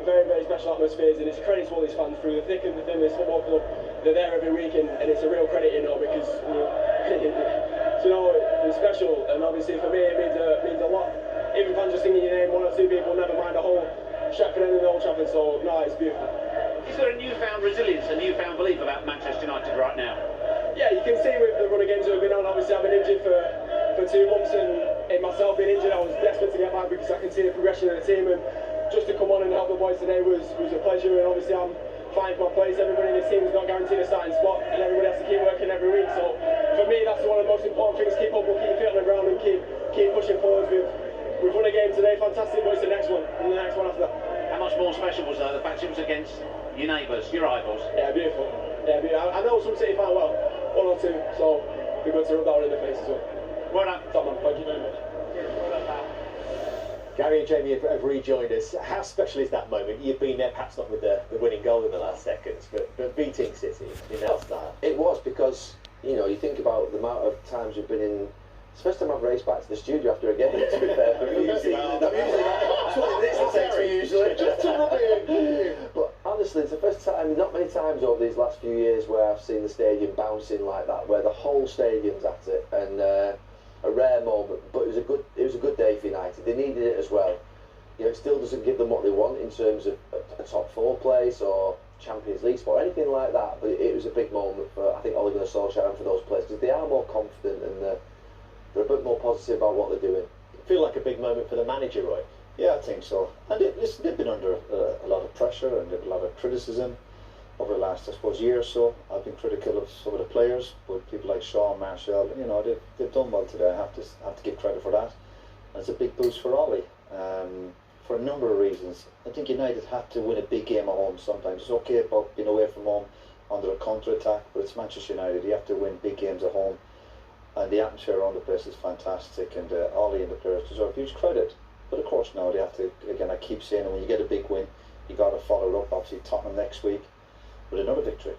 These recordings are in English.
very, very special atmospheres, and it's a credit to all these fans through the thick and the thin. This football club, they're there every week, and it's a real credit, because it's special. And obviously for me, it means a lot. Even fans just singing your name, one or two people, never mind a whole Sheffield and the Old Trafford. So no, it's beautiful. Is there a newfound resilience, a newfound belief about Manchester United right now? Yeah, you can see with the run of games we've been on. Obviously, I've been injured for 2 months, and in myself being injured, I was desperate to get back because I can see the progression of the team, and just to come on and help the boys today was a pleasure. And obviously, I'm fighting for my place. Everybody in the team is not guaranteed a starting spot, and everybody has to keep working every week. So for me, that's one of the most important things. Keep up, keep your feet on the ground, and keep pushing forwards. We've won a game today, fantastic, but it's the next one, and the next one after that. How much more special was that? The fact it was against your neighbours, your rivals? Yeah, beautiful. Yeah, beautiful. I know some City fan well, 1 or 2, so it'd be good to rub that one in the face as well. Well done. Top man, thank you very much. Gary and Jamie have rejoined us. How special is that moment? You've been there, perhaps not with the winning goal in the last seconds, but beating City in that style. It was because, you think about the amount of times you've been in. It's the first time I've raced back to the studio after a game, to be fair. That's what it takes me usually. Just to rub it in. But honestly, it's the first time, not many times over these last few years, where I've seen the stadium bouncing like that, where the whole stadium's at it, and a rare moment. But it was a good day for United. They needed it as well. It still doesn't give them what they want in terms of a top 4 place or Champions League spot, anything like that. But it was a big moment for, I think, Ole Gunnar Solskjaer and for those players, because they are more confident and they're a bit more positive about what they're doing. Feel like a big moment for the manager, Roy? Yeah, I think so. And they've been under a lot of pressure and a lot of criticism over the last, I suppose, year or so. I've been critical of some of the players, but people like Shaw, Martial, they've done well today. I have to give credit for that. And it's a big boost for Ollie, for a number of reasons. I think United have to win a big game at home sometimes. It's okay about being away from home under a counter-attack, but it's Manchester United. You have to win big games at home. And the atmosphere around the place is fantastic, and Ollie and the players deserve huge credit. But of course now they have to, again, I keep saying, when you get a big win, you got to follow it up. Obviously Tottenham next week with another victory.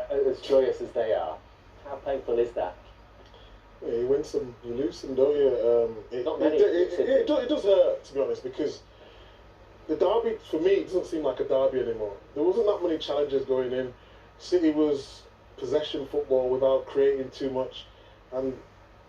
As joyous as they are, how painful is that? Yeah, you win some, you lose some, don't you? Not many. It does hurt, to be honest, because the derby, for me, it doesn't seem like a derby anymore. There wasn't that many challenges going in. City was possession football without creating too much, and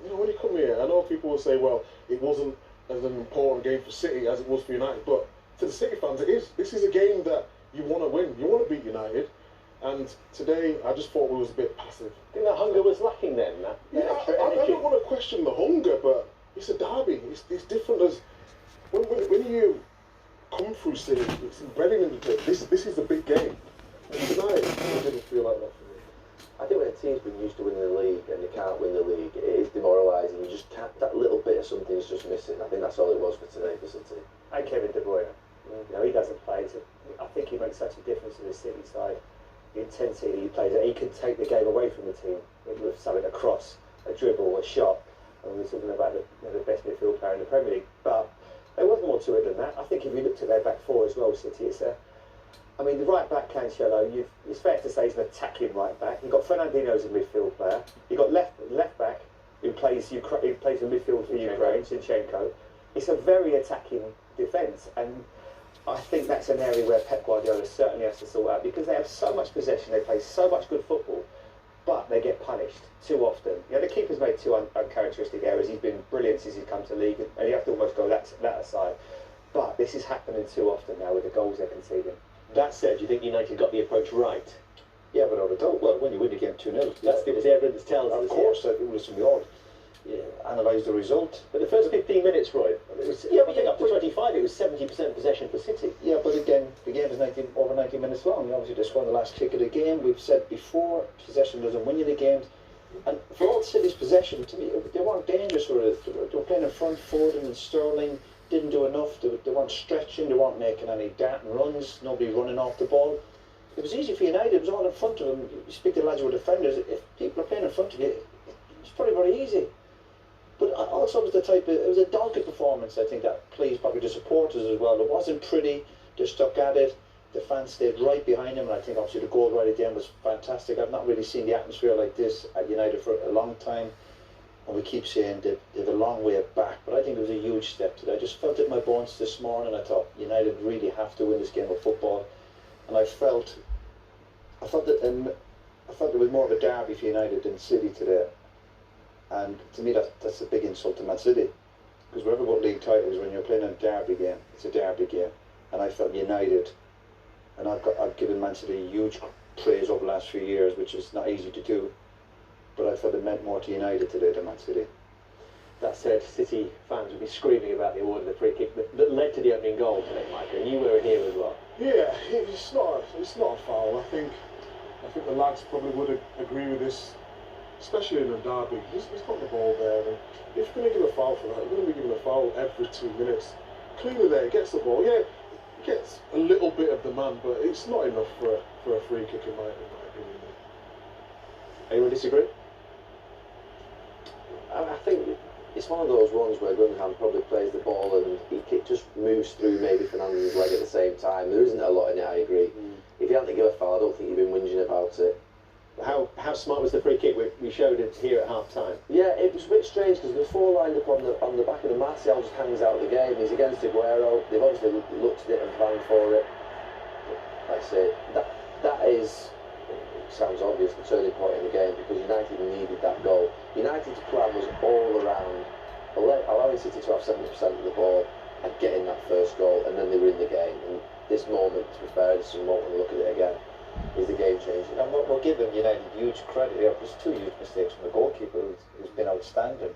when you come here, I know people will say, well, it wasn't as an important game for City as it was for United, but to the City fans it is. This is a game that you want to win, you want to beat United, and today I just thought we was a bit passive. I think that hunger was lacking then, that extra energy. I don't want to question the hunger, but it's a derby, it's different. As when you come through City, it's embedded into this is a big game, and tonight it didn't feel like that. I think when a team's been used to winning the league and they can't win the league, it is demoralising. You just can't, that little bit of something is just missing. I think that's all it was for today for City. And Kevin De Bruyne, he doesn't play. I think he makes such a difference to the City side. The intensity that he plays, he can take the game away from the team with something, a cross, a dribble, a shot. And we're talking about the best midfield player in the Premier League. But there was more to it than that. I think if you looked at their back 4 as well, City, the right back, Cancelo, it's fair to say he's an attacking right back. You've got Fernandinho as a midfield player. You've got left back who plays the midfield for Ukraine, Zinchenko. It's a very attacking defence, and I think that's an area where Pep Guardiola certainly has to sort out, because they have so much possession, they play so much good football, but they get punished too often. The keeper's made 2 uncharacteristic errors. He's been brilliant since he's come to league, and you have to almost go that aside. But this is happening too often now with the goals they're conceding. That said, do you think United got the approach right? Yeah, but I don't. Well, when you win the game 2-0, that's the evidence tells us. Of course, we all analyse the result. But the first 15 minutes, Roy, up to 25, it was 70% possession for City. Yeah, but again, the game is over 90 minutes long. Obviously, they scored the last kick of the game. We've said before, possession doesn't win you the games. And for all City's possession, to me, they weren't dangerous for it. They were playing in front, Foden and Sterling didn't do enough. They weren't stretching, they weren't making any darting runs, nobody running off the ball. It was easy for United, it was all in front of them. You speak to the lads who were defenders, if people are playing in front of you, it's probably very easy. But also it was a dogged performance, I think, that pleased probably the supporters as well. It wasn't pretty, they stuck at it, the fans stayed right behind them, and I think obviously the goal right at the end was fantastic. I've not really seen the atmosphere like this at United for a long time. and we keep saying they've a long way back, but I think it was a huge step today. I just felt it in my bones this morning. I thought United really have to win this game of football, and I felt that I felt it was more of a derby for United than City today. And to me, that's a big insult to Man City, because wherever about league titles, when you're playing a derby game, it's a derby game. And I felt United, and I've given Man City huge praise over the last few years, which is not easy to do, but I felt it meant more to United today than Man City. That said, City fans would be screaming about the award of the free kick that led to the opening goal today, Micah, and you were here as well. Yeah, it's not a foul. I think the lads probably would agree with this, especially in a derby. He's got the ball there, and if you're going to give a foul for that, you're going to be giving a foul every 2 minutes. Clearly there, he gets the ball. Yeah, he gets a little bit of the man, but it's not enough for a free kick in my opinion. Anyone disagree? I think it's one of those ones where Gunningham probably plays the ball and it just moves through maybe Fernandes' leg at the same time. There isn't a lot in it, I agree. If you hadn't to give a foul, I don't think you've been whinging about it. How smart was the free kick we showed it here at half time? Yeah, it was a bit strange because the four lined up on the back of the Martial just hangs out of the game. He's against Aguero. They've obviously looked at it and planned for it. Like I say, that is, it sounds obvious, the turning point in the game, because United needed that goal. United's plan was all around allowing City to have 70% of the ball and getting that first goal, and then they were in the game. And this moment, to be fair, this moment when we look at it again, is the game changing. And we're giving United huge credit here. There's 2 huge mistakes from the goalkeeper who's been outstanding.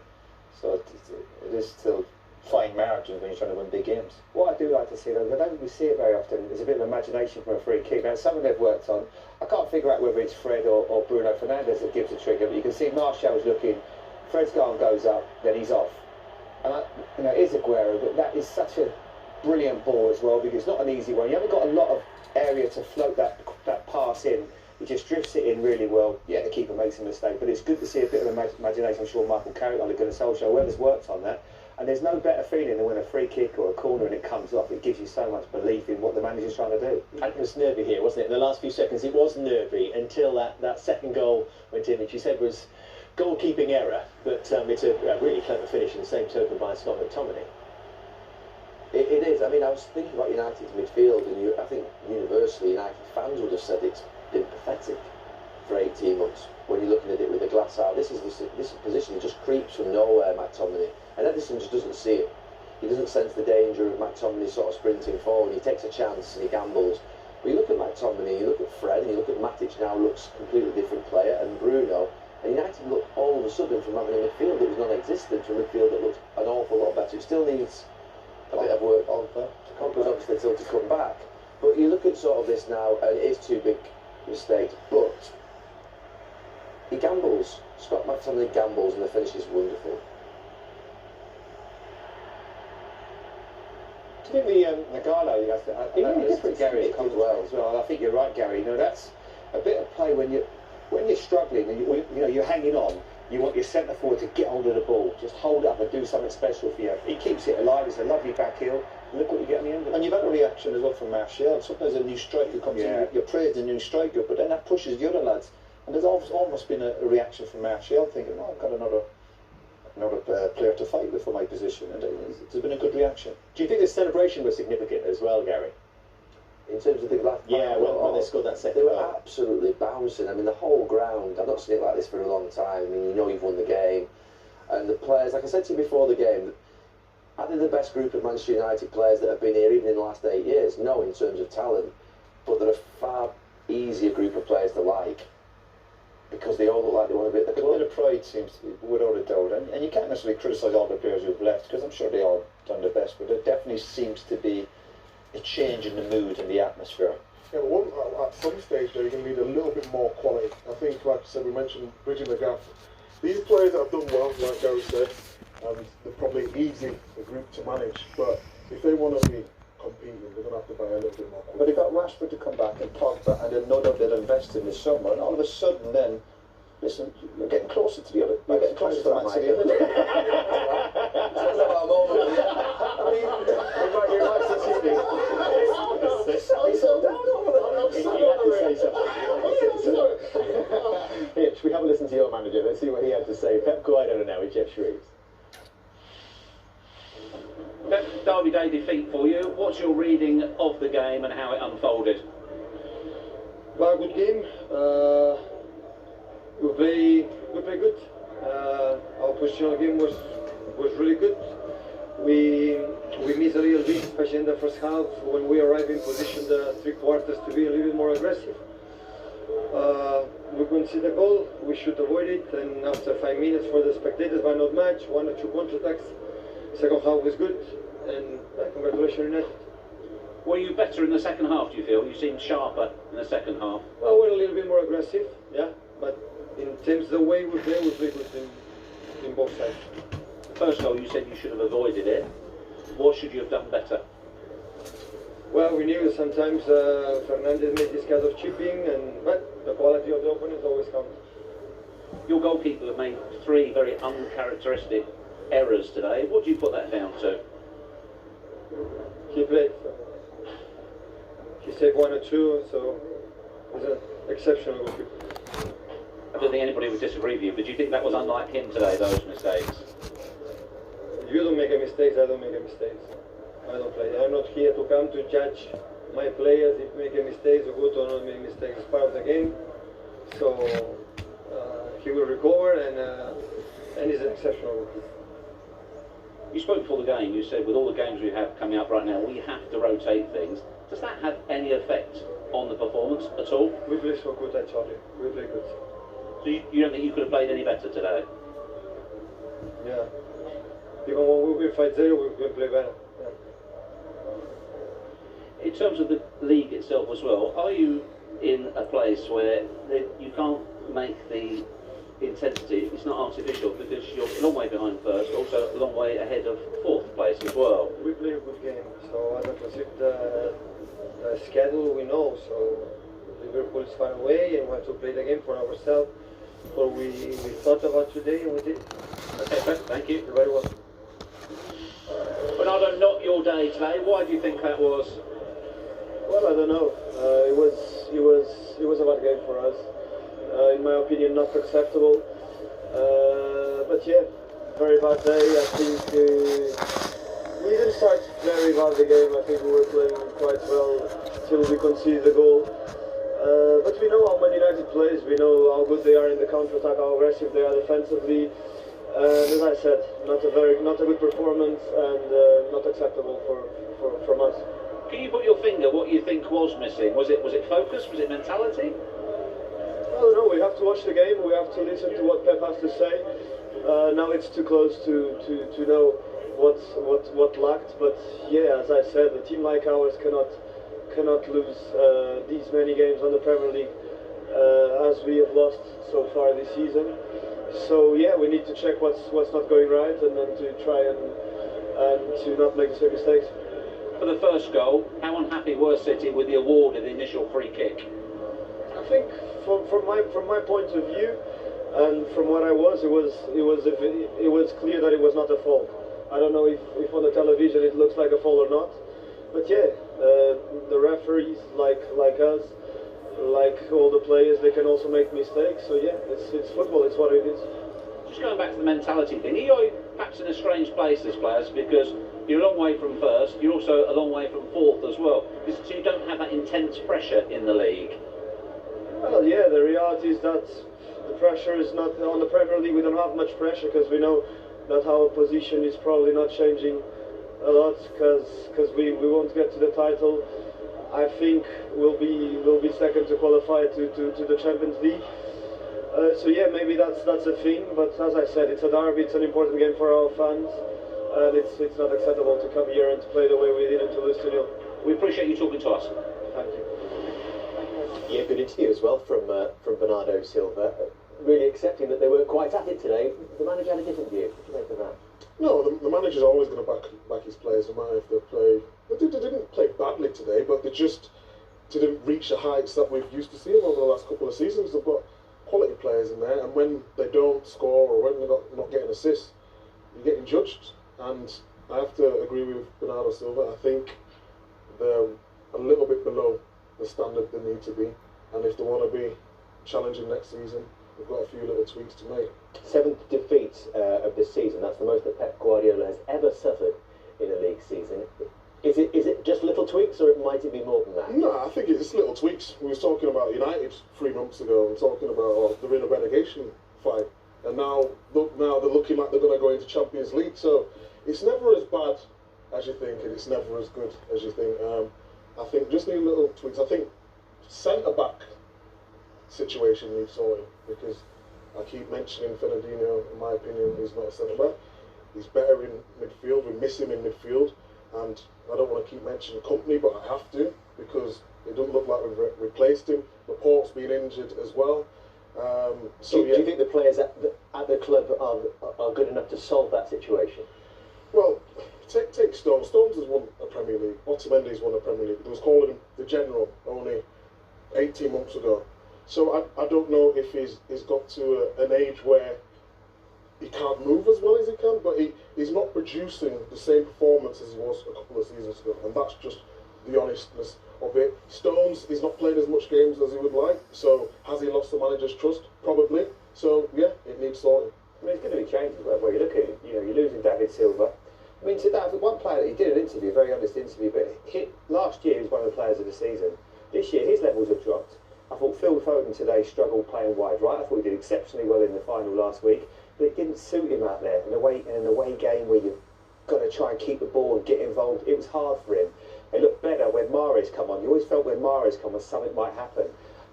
So it is still fine margins when you're trying to win big games. What I do like to see, though, I don't think we see it very often, is a bit of imagination from a free kick. Now, something they've worked on. I can't figure out whether it's Fred or Bruno Fernandes that gives the trigger, but you can see Martial's looking, Fred's goal goes up, then he's off. And it is Aguero, but that is such a brilliant ball as well, because it's not an easy one. You haven't got a lot of area to float that pass in. He just drifts it in really well. Yeah, the keeper makes a mistake, but it's good to see a bit of imagination. I'm sure Michael Carrick, Ole Gunnar Solskjaer, whoever's worked on that. And there's no better feeling than when a free kick or a corner and it comes off. It gives you so much belief in what the manager's trying to do. It was nervy here, wasn't it? In the last few seconds, it was nervy until that second goal went in, which you said was goalkeeping error. But it's a really clever finish in the same token by Scott McTominay. It is. I mean, I was thinking about United's midfield, and I think universally United fans would have said it's been pathetic for 18 months. When you're looking at it with a glass out, this position, he just creeps from nowhere, McTominay, and Edison just doesn't see it. He doesn't sense the danger of McTominay sort of sprinting forward. He takes a chance and he gambles. But you look at McTominay, you look at Fred, and you look at Matic now, looks a completely different player, and Bruno. And United look all of a sudden from having a midfield that was non-existent to a midfield that looks an awful lot better. It still needs a bit of work on Conquer's obviously still to come back. But you look at sort of this now, and it is 2 big mistakes, but he gambles. Scott McTominay gambles, and the finish is wonderful. Do you think the Nagano, he really different Gary as well. I think you're right, Gary. That's a bit of play when you're struggling and you're hanging on. You want your centre forward to get hold of the ball, just hold up and do something special for you. He keeps it alive. It's a lovely back heel. Look what you get on the end of it. And you've had a reaction as well from Martial. Sometimes a new striker comes in, you're praised a new striker, but then that pushes the other lads. And there's almost been a reaction from Martial thinking, oh, I've got another player to fight with for my position, and there's been a good reaction. Do you think the celebration was significant as well, Gary? In terms of the last when they scored that second goal, they goal. were absolutely bouncing. I mean, the whole ground, I've not seen it like this for a long time. I mean, you've won the game, and the players, like I said to you before the game, I think the best group of Manchester United players that have been here even in the last 8 years. No, in terms of talent, but they're a far easier group of players to like, because they all look like they want to be at the club. A bit of pride seems to be, without a doubt, and you can't necessarily criticise all the players who've left, because I'm sure they all done their best, but there definitely seems to be a change in the mood and the atmosphere. Yeah, but at some stage though, you're going to need a little bit more quality. I think, like I said, we mentioned bridging the gap. These players that have done well, like Gary said, they're probably easy a group to manage, but if they want to be competing, they're going to have to buy a little bit more quality. But they got Rashford to come back and Pogba, and then no doubt they'll invest in this summer, and all of a sudden then, listen, you're getting closer to the other, you're getting closer to Man City. It's about a moment. I mean, you're right to City. Should we have a and listen to your manager. Let's see what he had to say. Pep Guardiola now with Geoff Shreeves. Pep, Derby Day defeat for you. What's your reading of the game and how it unfolded? Well, good game. We play good. Our positional game was really good. We missed a little bit, especially in the first half when we arrived in position the three quarters to be a little bit more aggressive. We couldn't see the goal. We should avoid it. And after 5 minutes for the spectators, why not match? 1 or 2 counterattacks. Second half was good. And congratulations, United. Were you better in the second half, do you feel? You seemed sharper in the second half. Well, we're a little bit more aggressive, yeah. But in terms of the way we play good in both sides. First goal, you said you should have avoided it. What should you have done better? Well, we knew sometimes Fernandez made this kind of chipping, but the quality of the opponent always counts. Your goalkeeper made 3 very uncharacteristic errors today. What do you put that down to? He played. He saved 1 or 2, so he's an exceptional goalkeeper. I don't think anybody would disagree with you, but do you think that was unlike him today, those mistakes? If you don't make a mistake, I don't make a mistake. I don't play. I'm not here to come to judge my players if they make a mistake or good or not make mistakes. It's part of the game. So he will recover, and he's an exceptional goalkeeper. You spoke before the game, you said with all the games we have coming up right now, we have to rotate things. Does that have any effect on the performance at all? We play so good at Charlie. We play good. So you don't think you could have played any better today? Yeah. Even when we fight 0, we can play better. Yeah. In terms of the league itself as well, are you in a place where you can't make the intensity, it's not artificial because you're a long way behind first, also a long way ahead of 4th place as well? We play a good game, so as I consider the schedule we know, so Liverpool is far away and we have to play the game for ourselves. So we thought about today and we did. Okay, thank you. You're very welcome. Bernardo, not your day today. Why do you think that was? Well, I don't know. It was a bad game for us. In my opinion, not acceptable. But yeah, very bad day. I think we didn't start very bad the game. I think we were playing quite well till we conceded the goal. But we know how Man United plays. We know how good they are in the counter-attack, how aggressive they are defensively. And as I said, not a good performance and not acceptable from us. Can you put your finger what you think was missing? Was it focus? Was it mentality? I don't know. We have to watch the game. We have to listen to what Pep has to say. Now it's too close to know what lacked. But yeah, as I said, a team like ours cannot lose these many games on the Premier League as we have lost so far this season. So yeah, we need to check what's not going right and then to try and to not make the same mistakes. For the first goal, how unhappy were City with the award of the initial free kick? I think from my point of view and from what I was, it was clear that it was not a foul. I don't know if on the television it looks like a foul or not, but yeah, the referees like us, like all the players, they can also make mistakes. So yeah, it's football. It's what it is. Just going back to the mentality thing, you're perhaps in a strange place as players because you're a long way from first. You're also a long way from 4th as well. So you don't have that intense pressure in the league. Well, yeah, the reality is that the pressure is not on the Premier League. We don't have much pressure because we know that our position is probably not changing a lot because we won't get to the title. I think we'll be second to qualify to the Champions League. So yeah, maybe that's a thing. But as I said, it's a derby. It's an important game for our fans, and it's not acceptable to come here and to play the way we did and to lose 2-0. We appreciate you talking to us. Thank you. Yeah, good interview as well from Bernardo Silva. Really accepting that they weren't quite at it today. The manager had a different view. What do you make of that? No, the manager's always going to back his players, no matter if they play. They didn't play badly today, but they just didn't reach the heights that we've used to seeing over the last couple of seasons. They've got quality players in there, and when they don't score or when they're not getting assists, you're getting judged. And I have to agree with Bernardo Silva. I think they're a little bit below the standard they need to be, and if they want to be challenging next season, We've got a few little tweaks to make. 7th defeat of this season. That's the most that Pep Guardiola has ever suffered in a league season. Is it just little tweaks, or might it be more than that? No, I think it's little tweaks. We was talking about United 3 months ago, and talking about they're in a relegation fight, and now they're looking like they're going to go into Champions League. So it's never as bad as you think, and it's never as good as you think. I think just need little tweaks. I think centre back situation needs sorting, because I keep mentioning Fernandinho. In my opinion, he's not a centre back. He's better in midfield. We miss him in midfield. And I don't want to keep mentioning Company, but I have to, because it doesn't look like we've replaced him. Laporte's been injured as well. Do you think the players at the club are good enough to solve that situation? Well, take Stones. Stones has won a Premier League. Otamendi's won a Premier League. They was calling him the General only 18 months ago. So I don't know if he's got to an age where he can't move as well as he can, but he's not producing the same performance as he was a couple of seasons ago, and that's just the honestness of it. Stones is not playing as much games as he would like, so has he lost the manager's trust? Probably. So yeah, it needs sorting. I mean, it's going to be changing where you look at it. You know, you're losing David Silva. I mean, to that one player, he did an interview, a very honest interview, but last year he was one of the players of the season. This year his levels have dropped. I thought Phil Foden today struggled playing wide right. I thought he did exceptionally well in the final last week, but it didn't suit him out there in an away game where you've got to try and keep the ball and get involved. It was hard for him. It looked better when Mahrez come on. You always felt when Mahrez come on, something might happen.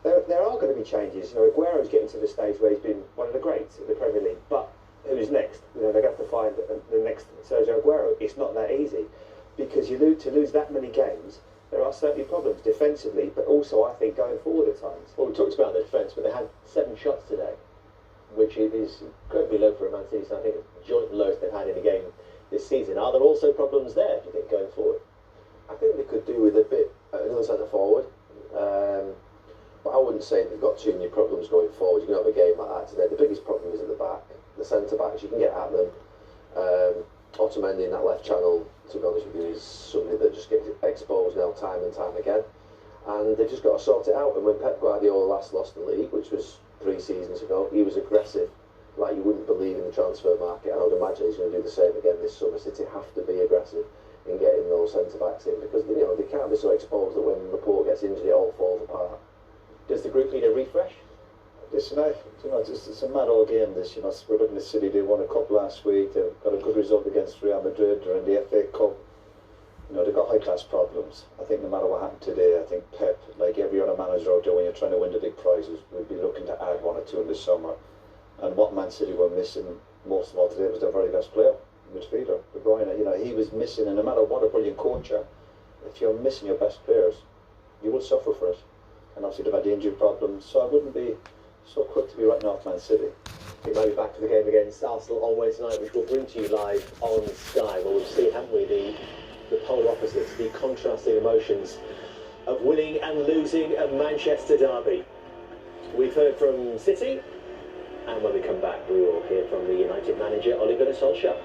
There are going to be changes. You know, Aguero's getting to the stage where he's been one of the greats of the Premier League, but who's next? You know, they're going to have to find the next Sergio Aguero. It's not that easy, because you lose that many games. There are certainly problems defensively, but also I think going forward at times. Well, we talked about the defence, but they had 7 shots today, which is incredibly low for a Man City. So I think it's the joint lowest they've had in a game this season. Are there also problems there, do you think, going forward? I think they could do with a bit another centre forward, but I wouldn't say they've got too many problems going forward. You can have a game like that today. The biggest problem is at the back. The centre backs, you can get at them. Otamendi in that left channel, to be honest with you, is somebody that just gets exposed now time and time again, and they've just got to sort it out. And when Pep Guardiola last lost the league, which was 3 seasons ago, he was aggressive like you wouldn't believe in the transfer market, and I would imagine he's going to do the same again this summer. City have to be aggressive in getting those centre backs in, because you know they can't be so exposed that when Laporte gets injured it all falls apart. Does the group need a refresh? Listen, it's a mad old game this. You know, we're looking at City. They won a cup last week. They've got a good result against Real Madrid. They're in the FA Cup. You know, they've got high-class problems. I think no matter what happened today, I think Pep, like every other manager out there, when you're trying to win the big prizes, will be looking to add 1 or 2 in the summer. And what Man City were missing most of all today was their very best player, midfielder, De Bruyne. You know, he was missing, and no matter what a brilliant coach you are, if you're missing your best players, you will suffer for it. And obviously they've had the injury problems, so I wouldn't be so quick to be writing off Man City. We may be back to the game against Arsenal on Wednesday night, which we'll bring to you live on Sky. Well, we've seen, haven't we, the polar opposites, the contrasting emotions of winning and losing a Manchester derby. We've heard from City, and when we come back, we will hear from the United manager, Ole Gunnar Solskjaer.